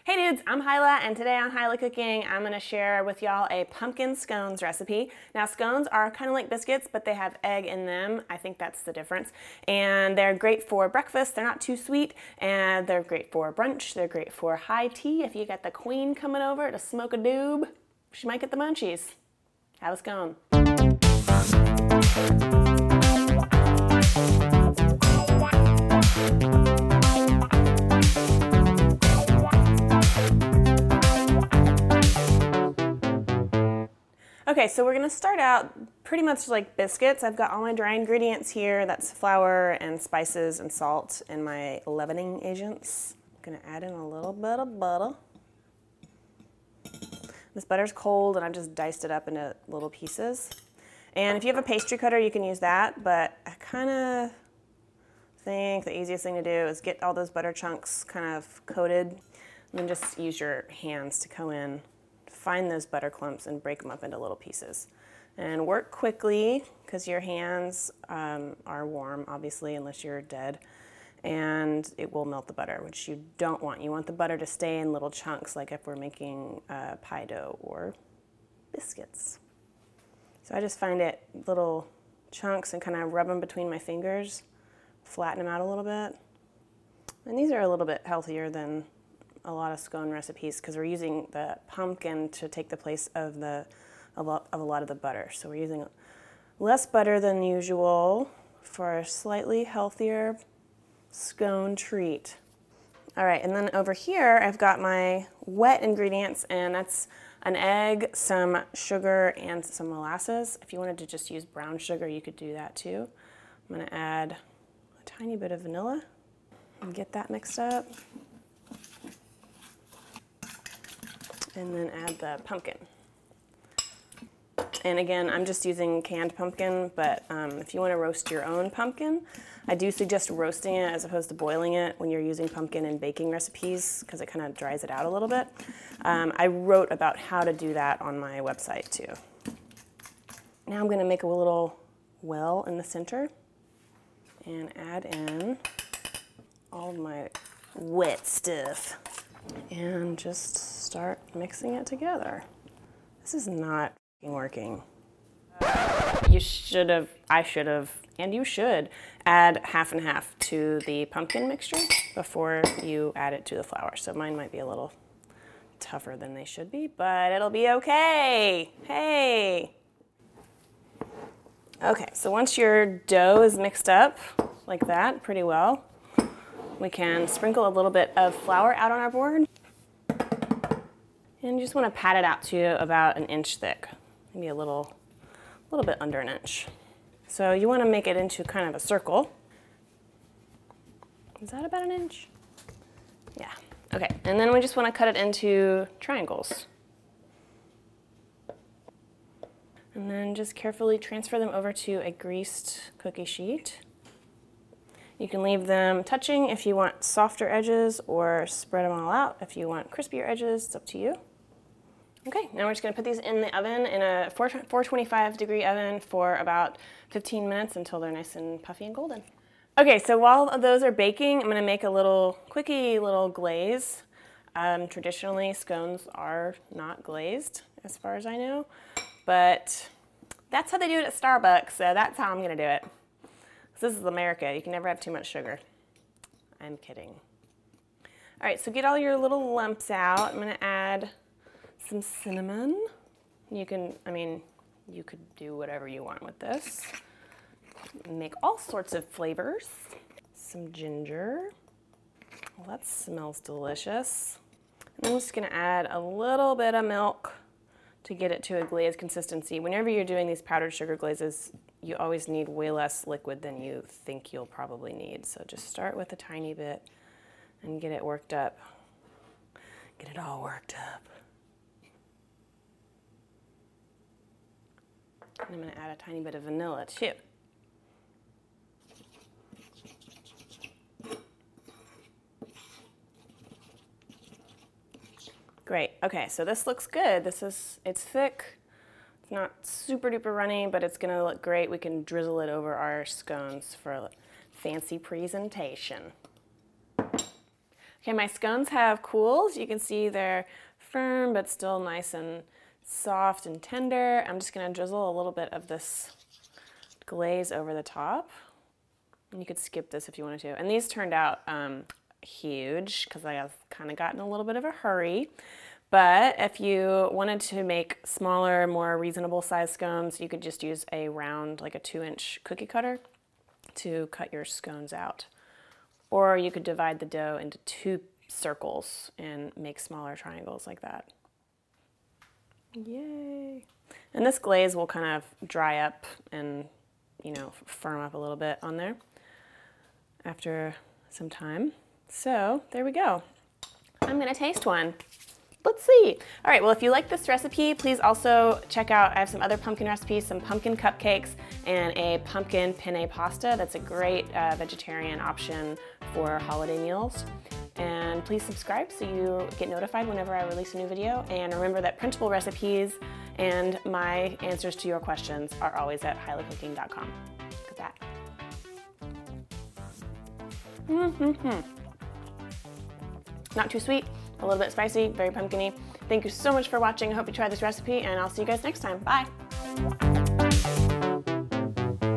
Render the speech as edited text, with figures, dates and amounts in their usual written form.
Hey dudes, I'm Hilah, and today on Hilah Cooking, I'm gonna share with y'all a pumpkin scones recipe. Now scones are kind of like biscuits, but they have egg in them. I think that's the difference. And they're great for breakfast. They're not too sweet, and they're great for brunch. They're great for high tea. If you got the queen coming over to smoke a doob, she might get the munchies. Have a scone. Okay, so we're gonna start out pretty much like biscuits. I've got all my dry ingredients here. That's flour and spices and salt and my leavening agents. I'm gonna add in a little bit of butter. This butter's cold and I've just diced it up into little pieces. And if you have a pastry cutter, you can use that, but I kind of think the easiest thing to do is get all those butter chunks kind of coated and then just use your hands to go in. Find those butter clumps and break them up into little pieces. And work quickly because your hands are warm, obviously, unless you're dead. And it will melt the butter, which you don't want. You want the butter to stay in little chunks, like if we're making pie dough or biscuits. So I just find it little chunks and kind of rub them between my fingers, flatten them out a little bit. And these are a little bit healthier than a lot of scone recipes because we're using the pumpkin to take the place of a lot of the butter. So we're using less butter than usual for a slightly healthier scone treat. All right, and then over here I've got my wet ingredients, and that's an egg, some sugar, and some molasses. If you wanted to just use brown sugar, you could do that too. I'm gonna add a tiny bit of vanilla and get that mixed up. And then add the pumpkin. And again, I'm just using canned pumpkin, but if you want to roast your own pumpkin, I do suggest roasting it as opposed to boiling it when you're using pumpkin in baking recipes because it kind of dries it out a little bit. I wrote about how to do that on my website too. Now I'm going to make a little well in the center and add in all of my wet stuff. And just start mixing it together. This is not working. I should have, and you should add half and half to the pumpkin mixture before you add it to the flour. So mine might be a little tougher than they should be, but it'll be okay. Hey. Okay, so once your dough is mixed up like that pretty well, we can sprinkle a little bit of flour out on our board. And you just want to pat it out to about an inch thick, maybe a little bit under an inch. So you want to make it into kind of a circle. Is that about an inch? Yeah, okay. And then we just want to cut it into triangles. And then just carefully transfer them over to a greased cookie sheet. You can leave them touching if you want softer edges, or spread them all out if you want crispier edges. It's up to you. Okay, now we're just gonna put these in the oven in a 425 degree oven for about 15 minutes until they're nice and puffy and golden. Okay, so while those are baking, I'm gonna make a quickie little glaze. Traditionally, scones are not glazed, as far as I know, but that's how they do it at Starbucks, so that's how I'm gonna do it. This is America. You can never have too much sugar. I'm kidding. All right, so get all your little lumps out. I'm gonna add some cinnamon. You could do whatever you want with this. Make all sorts of flavors. Some ginger. Well, that smells delicious. And I'm just gonna add a little bit of milk to get it to a glaze consistency. Whenever you're doing these powdered sugar glazes, you always need way less liquid than you think you'll probably need. So just start with a tiny bit and get it worked up. Get it all worked up. And I'm gonna add a tiny bit of vanilla too. Great, okay, so this looks good. It's thick. It's not super duper runny, but it's gonna look great. We can drizzle it over our scones for a fancy presentation. Okay, my scones have cooled. You can see they're firm but still nice and soft and tender. I'm just gonna drizzle a little bit of this glaze over the top. And you could skip this if you wanted to. And these turned out huge because I have kind of gotten a little bit of a hurry. But if you wanted to make smaller, more reasonable sized scones, you could just use a round, like a 2-inch cookie cutter to cut your scones out. Or you could divide the dough into 2 circles and make smaller triangles like that. Yay! And this glaze will kind of dry up and, you know, firm up a little bit on there after some time. So there we go. I'm gonna taste one. Let's see. All right, well, if you like this recipe, please also check out, I have some other pumpkin recipes, some pumpkin cupcakes and a pumpkin penne pasta. That's a great vegetarian option for holiday meals. And please subscribe so you get notified whenever I release a new video. And remember that printable recipes and my answers to your questions are always at HilahCooking.com. Look at that. Not too sweet, a little bit spicy, very pumpkin-y. Thank you so much for watching. I hope you try this recipe, and I'll see you guys next time. Bye.